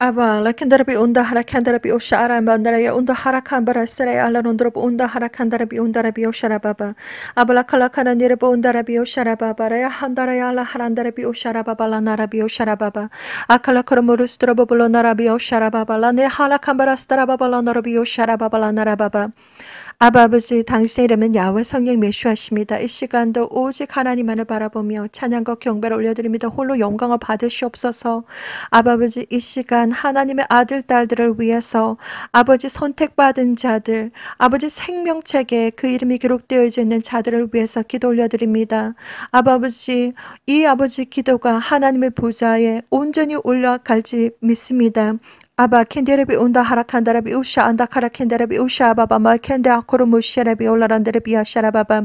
Aba lakandarabi unda harakandarabi oshara bandaraya unda harakan barasaraya alanondrob unda harakandarabi undarabi oshara baba abala kalakana nirebo undarabi oshara baba raya handaraya ala harandarabi oshara baba lanarabi oshara baba akala koromorus drobobulo narabi oshara baba lane halakan barastara baba lanarabi oshara baba lanara baba 아버지 당신의 이름은 야훼 성령 메시아십니다. 이 시간도 오직 하나님만을 바라보며 찬양과 경배를 올려드립니다. 홀로 영광을 받으시옵소서. 아버지 이 시간 하나님의 아들 딸들을 위해서 아버지 선택받은 자들 아버지 생명책에 그 이름이 기록되어 있는 자들을 위해서 기도 올려드립니다. 아버지 이 아버지 기도가 하나님의 보좌에 온전히 올라갈지 믿습니다. 아바 캔데레비 온다 하라칸다라비 우샤 안다 카라캔데레비 우샤 아바바 마 캔데 아코르무시레비 올라란데레비 아샤라바바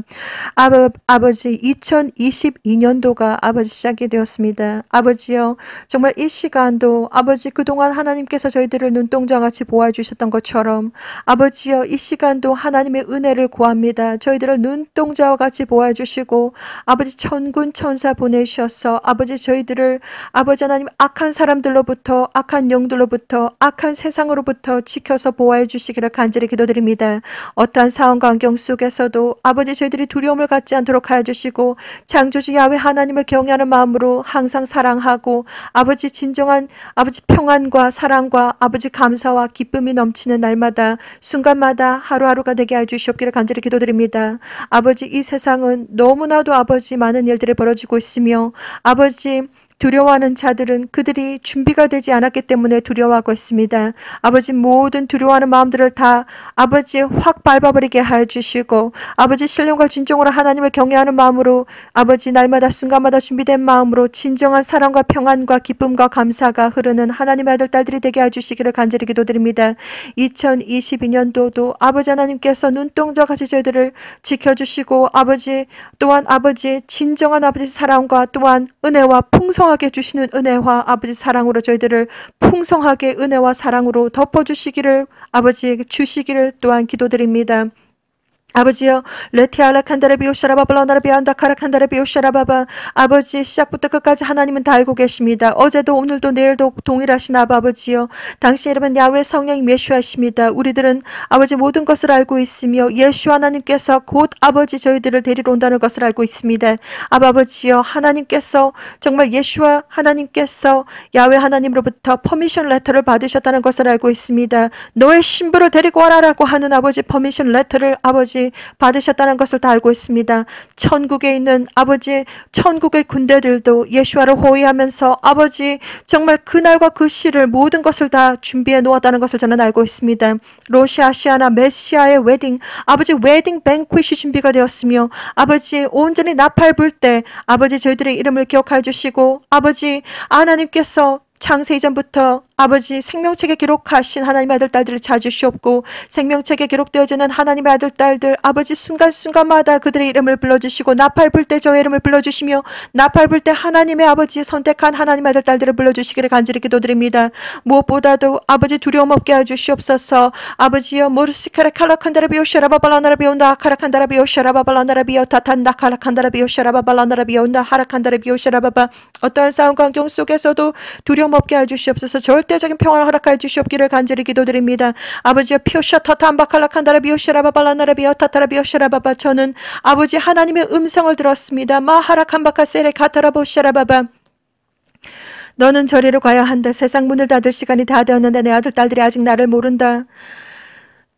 아버지 2022년도가 아버지 시작이 되었습니다. 아버지요 정말 이 시간도 아버지 그동안 하나님께서 저희들을 눈동자같이 보아주셨던 것처럼 아버지요 이 시간도 하나님의 은혜를 구합니다. 저희들을 눈동자와 같이 보아주시고 아버지 천군 천사 보내셔서 아버지 저희들을 아버지 하나님 악한 사람들로부터 악한 영들로부터 악한 세상으로부터 지켜서 보호해 주시기를 간절히 기도드립니다. 어떠한 상황과 환경 속에서도 아버지 저희들이 두려움을 갖지 않도록 하여 주시고 창조주 야훼 하나님을 경외하는 마음으로 항상 사랑하고 아버지 진정한 아버지 평안과 사랑과 아버지 감사와 기쁨이 넘치는 날마다 순간마다 하루하루가 되게 하여 주시옵기를 간절히 기도드립니다. 아버지 이 세상은 너무나도 아버지 많은 일들이 벌어지고 있으며 아버지 두려워하는 자들은 그들이 준비가 되지 않았기 때문에 두려워하고 있습니다. 아버지 모든 두려워하는 마음들을 다 아버지 확 밟아버리게 하여 주시고 아버지 신령과 진정으로 하나님을 경외하는 마음으로 아버지 날마다 순간마다 준비된 마음으로 진정한 사랑과 평안과 기쁨과 감사가 흐르는 하나님의 아들 딸들이 되게 하여 주시기를 간절히 기도드립니다. 2022년도도 아버지 하나님께서 눈동자같이 저희들을 지켜주시고 아버지 또한 아버지 진정한 아버지 사랑과 또한 은혜와 풍성하게 주시는 은혜와 아버지 사랑으로 저희들을 풍성하게 은혜와 사랑으로 덮어주시기를 아버지 주시기를 또한 기도드립니다. 아버지여 레티알라 칸다레비오 샤라바발라나라비아 안다카라 칸다레비오 샤라바바 아버지 시작부터 끝까지 하나님은 다 알고 계십니다. 어제도 오늘도 내일도 동일하신 아버지여 당신의 이름은 야훼 성령 메시아십니다. 우리들은 아버지 모든 것을 알고 있으며 예수 하나님께서 곧 아버지 저희들을 데리러 온다는 것을 알고 있습니다. 아버지여 하나님께서 정말 예수와 하나님께서 야훼 하나님으로부터 퍼미션 레터를 받으셨다는 것을 알고 있습니다. 너의 신부를 데리고 와라라고 하는 아버지 퍼미션 레터를 아버지 받으셨다는 것을 다 알고 있습니다. 천국에 있는 아버지 천국의 군대들도 예수와를 호위하면서 아버지 정말 그날과 그 시를 모든 것을 다 준비해 놓았다는 것을 저는 알고 있습니다. 로시아시아나 메시아의 웨딩 아버지 웨딩 뱅퀴시 준비가 되었으며 아버지 온전히 나팔 불 때 아버지 저희들의 이름을 기억하여 주시고 아버지 하나님께서 창세 이전부터 아버지 생명책에 기록하신 하나님의 아들 딸들을 찾으시옵고 생명책에 기록되어지는 하나님의 아들 딸들 아버지 순간순간마다 그들의 이름을 불러주시고 나팔 불 때 저의 이름을 불러주시며 나팔 불 때 하나님의 아버지 선택한 하나님의 아들 딸들을 불러주시기를 간절히 기도드립니다. 무엇보다도 아버지 두려움 없게 해주시옵소서. 아버지여 모르시카라 칼라칸다라비오 샤라바발라나라비온다 카라칸다라비오 샤라바발라나라비오 타탄다 카라칸다라비오 샤라바발라나라비온다 하라칸다라비오 샤라바바 어떠한 싸움과 환경 속에서도 두려움 없게 해주시옵소서. 절대적인 평화를 허락하여 주시옵기를 간절히 기도드립니다. 아버지여 피오샤 타탄바칼라칸다라비오샤라바발라나라비오 타타라비오샤라바바 저는 아버지 하나님의 음성을 들었습니다. 마하라칸바카세레 카타라보샤라바바 너는 저리로 가야 한다. 세상 문을 닫을 시간이 다 되었는데 내 아들 딸들이 아직 나를 모른다.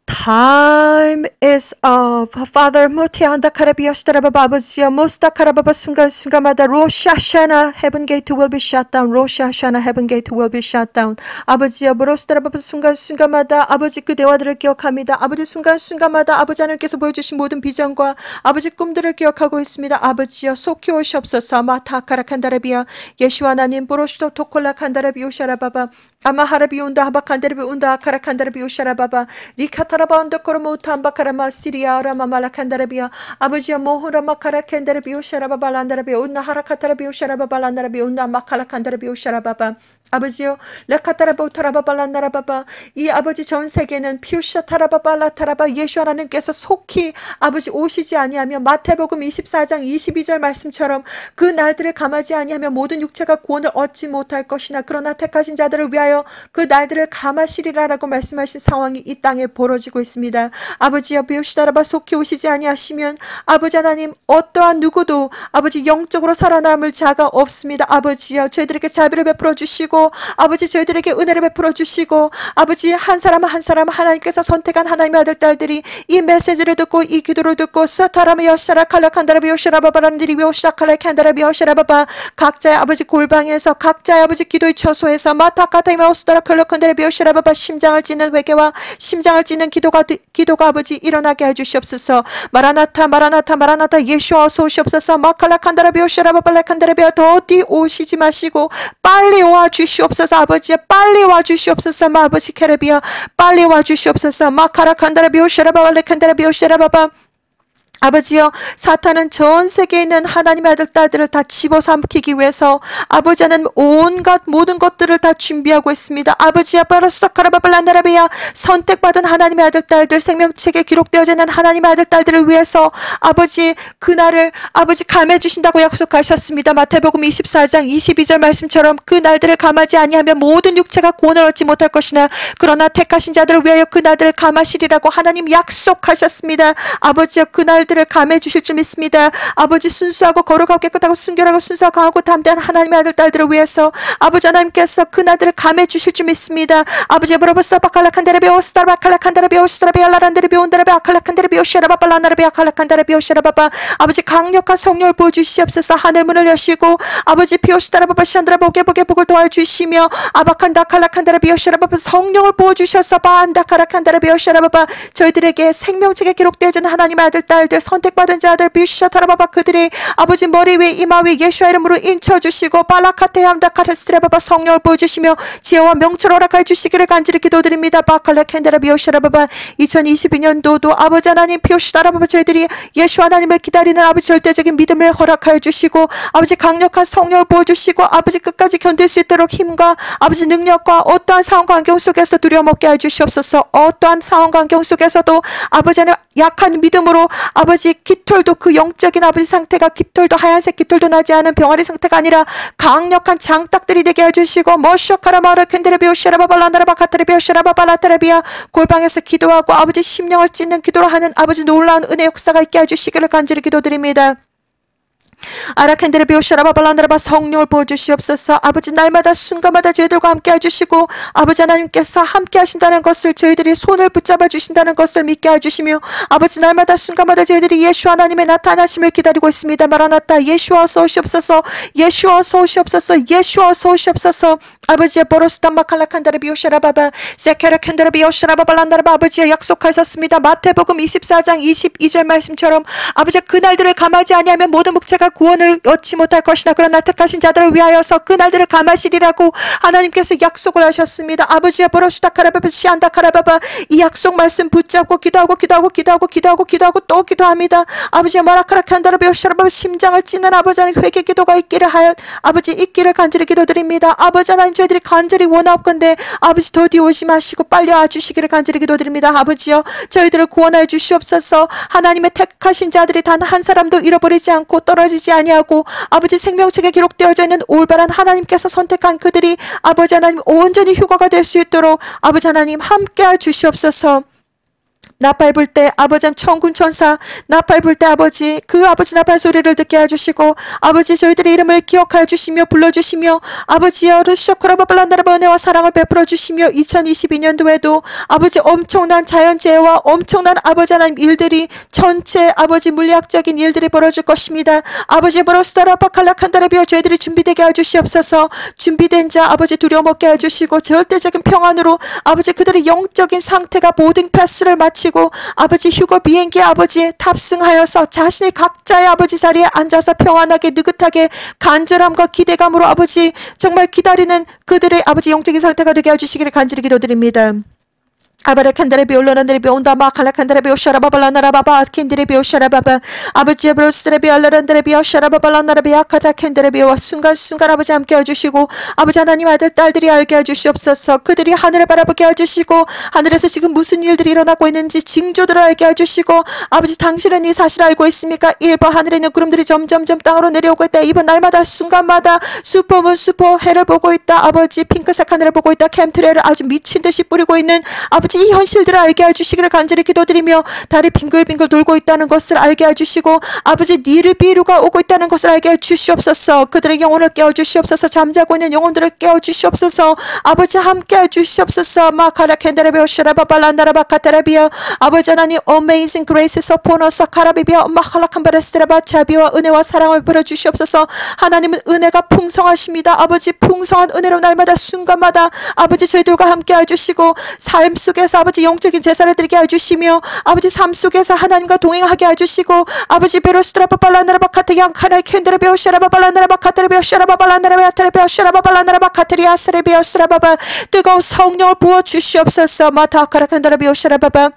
Time is up. Father, 모티안다 카라비오시다라바바 아버지여 모스다 카라바바 순간순간마다 로샤샤나 heaven gate will be shut down. 로샤샤나 heaven gate will be shut down. 아버지여 모로스다라바바 순간순간마다 아버지 그 대화들을 기억합니다. 아버지 순간순간마다 아버지 하나님께서 보여주신 모든 비전과 아버지 꿈들을 기억하고 있습니다. 아버지여 속히 오시옵소서. 마타 카라칸다라비아 예수 하나님 보로시도 토콜라 칸다라비오샤라바바 아마하라비온다 하바칸다라비온다 카라칸다라비오샤라바바 리카타 샤라바운더코르모탄바카라마 시리아라마 말라칸다라비아 아버지여 모후라마카라 캔다라비오 샤라바발란다라비오 운나하라카타라비오 샤라바발란다라비오 운나마칼라칸다라비오 샤라바바 아버지여 레카타라보타라바발란다라바바 이 아버지 전 세계는 피우샤타라바발라타라바 예수 하나님께서 속히 아버지 오시지 아니하며 마태복음 24장 22절 말씀처럼 그 날들을 감하지 아니하며 모든 육체가 구원을 얻지 못할 것이나 그러나 택하신 자들을 위하여 그 날들을 감하시리라라고 말씀하신 상황이 이 땅에 벌어지고 있습니다. 아버지여 비우시다라바 속히 오시지 아니하시면 아버지 하나님 어떠한 누구도 아버지 영적으로 살아남을 자가 없습니다. 아버지여 저희들에게 자비를 베풀어 주시고 아버지 저희들에게 은혜를 베풀어 주시고 아버지 한 사람 한 사람 하나님께서 선택한 하나님의 아들 딸들이 이 메시지를 듣고 이 기도를 듣고 스타라메 여샤라 칼라칸다라비 요시라바바란디리 요시라칼라 칸다라비 요시라바바 각자의 아버지 골방에서 각자의 아버지 기도의 처소에서 마타카타이마 오스다라 칼라칸다라비 요시라바바 심장을 찢는 회개와 심장을 찢는 기도가 아버지 일어나게 해주시옵소서. 마라나타 마라나타 마라나타 예수와 어서 오시옵소서. 마칼라칸다라비 요시라바발라칸다라비아 더디 오시지 마시고 빨리 와 주시옵소서. 아버지 빨리 와 주시옵소서. 아버지 캐레비아 빨리 와 주시옵소서. 마카라칸다라비 요시라바발라칸다라비 요시라바바 아버지여 사탄은 전 세계에 있는 하나님의 아들 딸들을 다 집어삼키기 위해서 아버지 하나님 온갖 모든 것들을 다 준비하고 있습니다. 아버지야 바로스카라바발란다라비야 선택받은 하나님의 아들 딸들 생명책에 기록되어져 있는 하나님의 아들 딸들을 위해서 아버지 그날을 아버지 감해 주신다고 약속하셨습니다. 마태복음 24장 22절 말씀처럼 그 날들을 감하지 아니하면 모든 육체가 구원을 얻지 못할 것이나 그러나 택하신 자들을 위하여 그 날들을 감하시리라고 하나님 약속하셨습니다. 아버지여 그 날들을 감해 주실 줄 믿습니다. 아버지 순수하고 거룩하고 깨끗하고 순결하고 순수하고 강하고 담대한 하나님의 아들 딸들을 위해서 아버지 하나님께서 그 날들을 감해 주실 줄 믿습니다. 아버지 브로버스 바칼라칸데레비 오스타라바칼라칸데레비 오스타라비 알라란데레비 온다라비 아칼라칸데레비 오시라바발라나라비 아칼라칸데레비 오시라바바 아버지 강력한 성령을 보여주시옵소서. 하늘문을 여시고 아버지 피오시다라바바 시안드라바 오게보게 복을 도와주시며 아바칸다 칼라칸데레비 오시라바바 성령을 보여주셔서 바안다칼라칸데레비 오시라바바 저희들에게 생명책에 기록되어진 하나님의 아들 딸들 선택받은 자들 비슈샤타라바바 그들의 아버지 머리 위에 이마 위에 예수와 이름으로 인쳐주시고 발라카테함다카테스트라바바 성령을 보여주시며 지혜와 명철을 허락하여 주시기를 간절히 기도드립니다. 바칼라캔다라 비오시라바바 2022년도도 아버지 하나님 비오시다라바바 저희들이 예수 하나님을 기다리는 아버지 절대적인 믿음을 허락하여 주시고 아버지 강력한 성령을 보여주시고 아버지 끝까지 견딜 수 있도록 힘과 아버지 능력과 어떠한 상황과 환경 속에서 두려움없게 해주시옵소서. 어떠한 상황과 환경 속에서도 아버지 하나님 약한 믿음으로 아버지 깃털도 그 영적인 아버지 상태가 깃털도 하얀색 깃털도 나지 않은 병아리 상태가 아니라 강력한 장딱들이 되게 해주시고 머쇼카라마라 캔데레비오시라바발란다라바 카테레비오시라바발라테레비아 골방에서 기도하고 아버지 심령을 찢는 기도를 하는 아버지 놀라운 은혜 역사가 있게 해주시기를 간절히 기도드립니다. 아라캔데레비오시라바발란다라바 성령을 보여주시옵소서. 아버지 날마다 순간마다 저희들과 함께 해주시고 아버지 하나님께서 함께 하신다는 것을 저희들이 손을 붙잡아 주신다는 것을 믿게 해주시며 아버지 날마다 순간마다 저희들이 예수 하나님의 나타나심을 기다리고 있습니다. 마라나타 예수와 어서 오시옵소서. 예수와 어서 오시옵소서. 예수와 어서 오시옵소서. 아버지의 보로스탄마칼라칸다레비오시라바바 세케라캔데레비오시라바발란다라바 아버지의 약속하셨습니다. 마태복음 24장 22절 말씀처럼 아버지 그날들을 감하지 아니하면 모든 목체가 구원을 얻지 못할 것이나 그러나 택하신 자들을 위하여서 그날들을 감하시리라고 하나님께서 약속을 하셨습니다. 아버지의 보로스타카라바바 시안다카라바바 이 약속 말씀 붙잡고 기도하고 또 기도합니다. 아버지의 마라카라칸다라비오시라바바 심장을 찢는 아버지 하나님 회개 기도가 있기를 하여 아버지 있기를 간절히 기도드립니다. 아버지 하나님 저희들이 간절히 원하옵건대 아버지 더디 오지 마시고 빨리 와주시기를 간절히 기도드립니다. 아버지여 저희들을 구원하여 주시옵소서. 하나님의 택하신 자들이 단 한 사람도 잃어버리지 않고 떨어지지 아니하고 아버지 생명책에 기록되어져 있는 올바른 하나님께서 선택한 그들이 아버지 하나님 온전히 휴거가 될 수 있도록 아버지 하나님 함께해 주시옵소서. 나팔 불 때 아버지 천군 천사 나팔 불 때 아버지 그 아버지 나팔 소리를 듣게 해주시고 아버지 저희들의 이름을 기억하여 주시며 불러주시며 아버지여 루쇼크라바발란다라바 은혜와 사랑을 베풀어 주시며 2022년도에도 아버지 엄청난 자연재해와 엄청난 아버지 하나님 일들이 전체 아버지 물리학적인 일들이 벌어질 것입니다. 아버지 브로스타라파칼라칸다라비어 저희들이 준비되게 해주시옵소서. 준비된 자 아버지 두려움 없게 해주시고 절대적인 평안으로 아버지 그들의 영적인 상태가 보딩 패스를 마치고 아버지 휴거 비행기에 아버지 탑승하여서 자신의 각자의 아버지 자리에 앉아서 평안하게 느긋하게 간절함과 기대감으로 아버지 정말 기다리는 그들의 아버지 영적인 상태가 되게 해주시기를 간절히 기도드립니다. 아바라칸다레비 올라란다레비 온다 마칼라칸다레비 오샤라바발라나라바바 킨드레비 오샤라바바 아버지 브로스레비 알라란다레비 오샤라바발라나라비 아카다캔다레비와 순간순간 아버지 함께 해주시고 아버지 하나님 아들 딸들이 알게 해주시옵소서. 그들이 하늘을 바라보게 해주시고 하늘에서 지금 무슨 일들이 일어나고 있는지 징조들을 알게 해주시고 아버지 당신은 이 사실을 알고 있습니까? 1번 하늘에 있는 구름들이 점점점 땅으로 내려오고 있다. 2번 날마다 순간마다 수포문 수포 해를 보고 있다. 아버지 핑크색 하늘을 보고 있다. 캠트레를 아주 미친듯이 뿌리고 있는 아버지 이 현실들을 알게 해주시기를 간절히 기도드리며 달이 빙글빙글 돌고 있다는 것을 알게 해주시고 아버지 니르비루가 오고 있다는 것을 알게 해주시옵소서. 그들의 영혼을 깨워주시옵소서. 잠자고 있는 영혼들을 깨워주시옵소서. 아버지 함께 해주시옵소서. 마카라켄다라비오 슈라바발란다라바카타라비오 아버지 하나님 어메이징 그레이스에서 포너서 카라비비아 마칼라칸바레스라바 자비와 은혜와 사랑을 베려주시옵소서. 하나님은 은혜가 풍성하십니다. 아버지 풍성한 은혜로 날마다 순간마다 아버지 저희들과 함께 해주시고 삶 속에서 아버지 영적인 제사를 드리게 해주시며 아버지 삶 속에서 하나님과 동행하게 해주시고 아버지 베로스트라바발라나라바카트 양카나이 캔드라비오 샤라바발라나라바카트라비오 샤라바발라나라비아 테라비오 샤라바발라나라바카트리아 스라바바 뜨거운 성령을 부어주시옵소서. 마타카라칸다라비오 샤라바바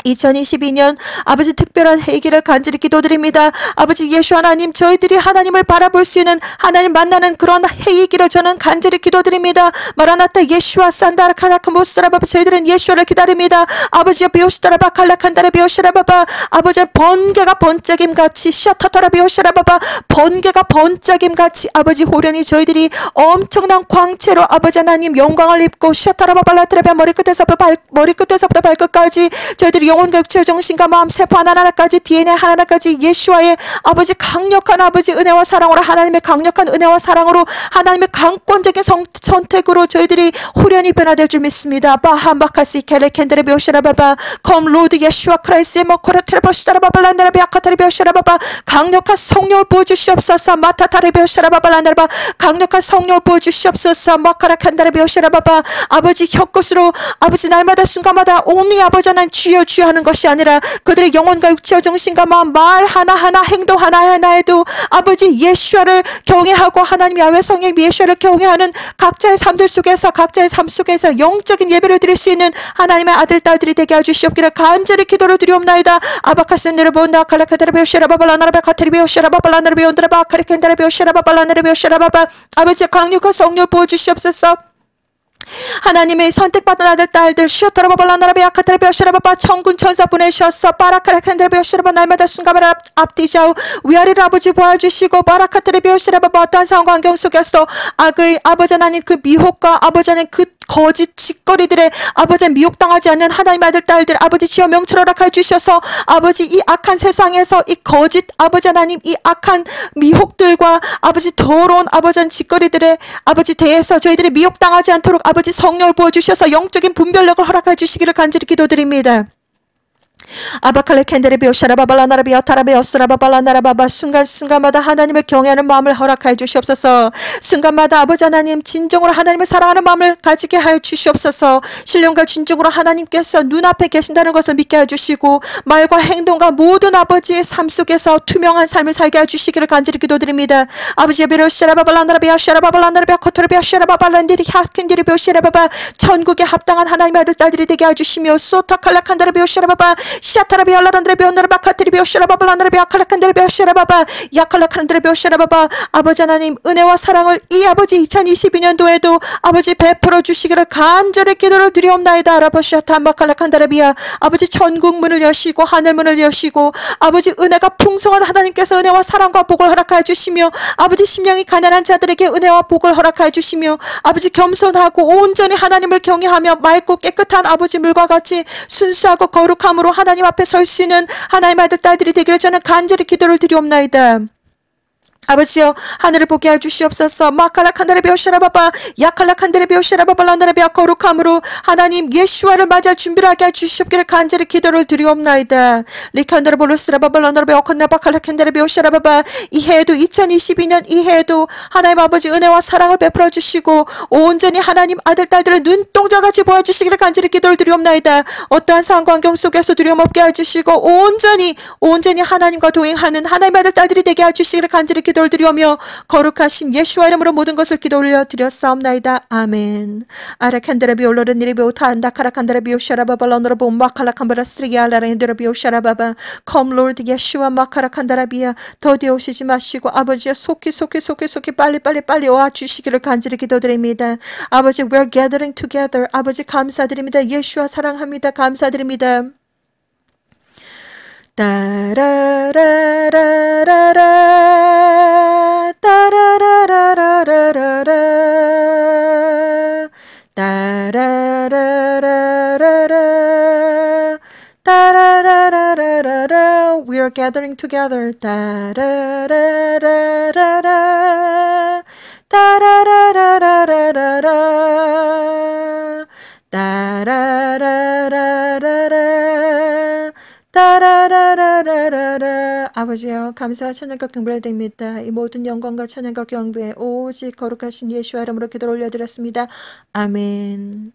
2022년 아버지 특별한 회개를 간절히 기도드립니다. 아버지 예수 하나님 저희들이 하나님을 바라볼 수 있는 하나님 만나는 그런 회개기를 저는 간절히 기도드립니다. 마라나타 예수와 산다라카라카 모스라바바 저희들은 예수를 기다립니다. 아버지 비오시다라바 칼라칸다라 비오시라바바 아버지 번개가 번쩍임같이 샤타타라 비오시라바바 번개가 번쩍임같이 아버지 호련히 저희들이 엄청난 광채로 아버지 하나님 영광을 입고 샤타라바발라트라바 머리끝에서부터 발끝까지 저희들이 영혼과 육체의 정신과 마음 세포 하나하나까지 DNA 하나하나까지 예수와의 아버지 강력한 아버지 은혜와 사랑으로 하나님의 강력한 은혜와 사랑으로 하나님의 강권적인 선택으로 저희들이 호련히 변화될 줄 믿습니다. 바함바카시 켈레켄데레 비오시라바바 컴 로드 예수와 크라이스의 머코라테레보시다라바발란다라비 아카타레비오시라바바 강력한 성령을 부어주시옵소서. 마타타레비오시라바발란다라바 강력한 성령을 부어주시옵소서. 마카라칸다레비오시라바바 아버지 혀끝으로 아버지 날마다 순간마다 온리 아버지 하나님 주여 주여 하는 것이 아니라 그들의 영혼과 육체와 정신과 마음 말 하나하나 행동 하나하나에도 아버지 예수와를 경외하고 하나님 야훼 성령 예수와를 경외하는 각자의 삶들 속에서 각자의 삶 속에서 영적인 예배를 드릴 수 있는 하나님의 아들 딸들이 되게 해주시옵기를 간절히 기도를 드리옵나이다. 아바카스네르 본다 칼라카다라베오시라바발라나라베 카테리베오시라바발라나라베온드라바 카리켄다라베오시라바발라나라베오시라바바 아버지 강력한 성령 부어주시옵소서. 하나님의 선택받은 아들 딸들 시오타라바발라나라베 아카타라베오시라바바 천군 천사 보내셔서 바라카라칸다라베오시라바 날마다 순간을 앞뒤좌우 위아래를 아버지 보아주시고 바라카타라베오시라바바 어떠한 상황 환경 속에서 악의 아버지 하나님 그 미혹과 아버지 하나님 그 거짓 짓거리들의 아버지 미혹당하지 않는 하나님 아들 딸들 아버지 지어 명철 허락해 주셔서 아버지 이 악한 세상에서 이 거짓 아버지 하나님 이 악한 미혹들과 아버지 더러운 아버지 하나님 짓거리들의 아버지 대해서 저희들이 미혹당하지 않도록 아버지 성령을 부어주셔서 영적인 분별력을 허락해 주시기를 간절히 기도드립니다. 아바칼레켄데레비오 샤라바발라나라비오 타라베오스라바발라나라바바 순간순간마다 하나님을 경외하는 마음을 허락하여 주시옵소서. 순간마다 아버지 하나님 진정으로 하나님을 사랑하는 마음을 가지게 하여 주시옵소서. 신령과 진정으로 하나님께서 눈앞에 계신다는 것을 믿게 해주시고 말과 행동과 모든 아버지의 삶 속에서 투명한 삶을 살게 해주시기를 간절히 기도드립니다. 아버지 베로 샤라바발라나라비오 샤라바발라나라비오 코토라비오 샤라바발란디리 하킨디리비오 샤라바바 천국에 합당한 하나님의 아들 딸들이 되게 해주시며 소타칼라칸다라비오 샤라바바 샤타라비 알라란드레비 온나라바 카트리비 오시라바발란드레비 아칼라칸드레비 오시라바바 야칼라칸드레비 오시라바바 아버지 하나님 은혜와 사랑을 이 아버지 2022년도에도 아버지 베풀어 주시기를 간절히 기도를 드리옵나이다. 아라바샤타 마칼라칸다레비아 아버지 천국 문을 여시고 하늘 문을 여시고 아버지 은혜가 풍성한 하나님께서 은혜와 사랑과 복을 허락하여 주시며 아버지 심령이 가난한 자들에게 은혜와 복을 허락하여 주시며 아버지 겸손하고 온전히 하나님을 경외하며 맑고 깨끗한 아버지 물과 같이 순수하고 거룩함으로 하나님 앞에 설 수 있는 하나님 아들 딸들이 되기를 저는 간절히 기도를 드리옵나이다. 아버지여 하늘을 보게 해주시옵소서. 마칼라칸다레비오시라바바 야칼라칸다레비오시라바발란다레비아 거룩함으로 하나님 예수와를 맞아 준비를 하게 해주시옵기를 간절히 기도를 드리옵나이다. 리칸다레볼로스라바발란다레비 오컨나바칼라칸다레비오시라바바 이 해에도 2022년 이 해에도 하나님 아버지 은혜와 사랑을 베풀어 주시고 온전히 하나님 아들 딸들을 눈동자같이 보아주시기를 간절히 기도를 드리옵나이다. 어떠한 상황 환경 속에서 두려움 없게 해주시고 온전히 하나님과 동행하는 하나님 아들 딸들이 되게 해주시기를 간절히 기도를 기도를 드리오며 거룩하신 예수와 이름으로 모든 것을 기도 올려드렸사옵나이다. 아멘. 아라칸다라비 올로르니리비 오타안다카라칸다라비 오샤라바발로노라보 마칼라칸바라스리기알라라인드라비 오샤라바바 Come Lord 예수와 마카라칸다라비야 더디 오시지 마시고 아버지여 속히 빨리 와주시기를 간절히 기도드립니다. 아버지 we're gathering together. 아버지 감사드립니다. 예수와 사랑합니다. 감사드립니다. 따라라라라라 따라라라라라라 따라라라라라 따라라라라라 We are gathering together. 따라라라라라 따라라라라라라 따라라라라라 따라라라라라 아버지여 감사와 찬양과 경배를 드립니다. 이 모든 영광과 찬양과 경배 오직 거룩하신 예수와 이름으로 기도를 올려드렸습니다. 아멘.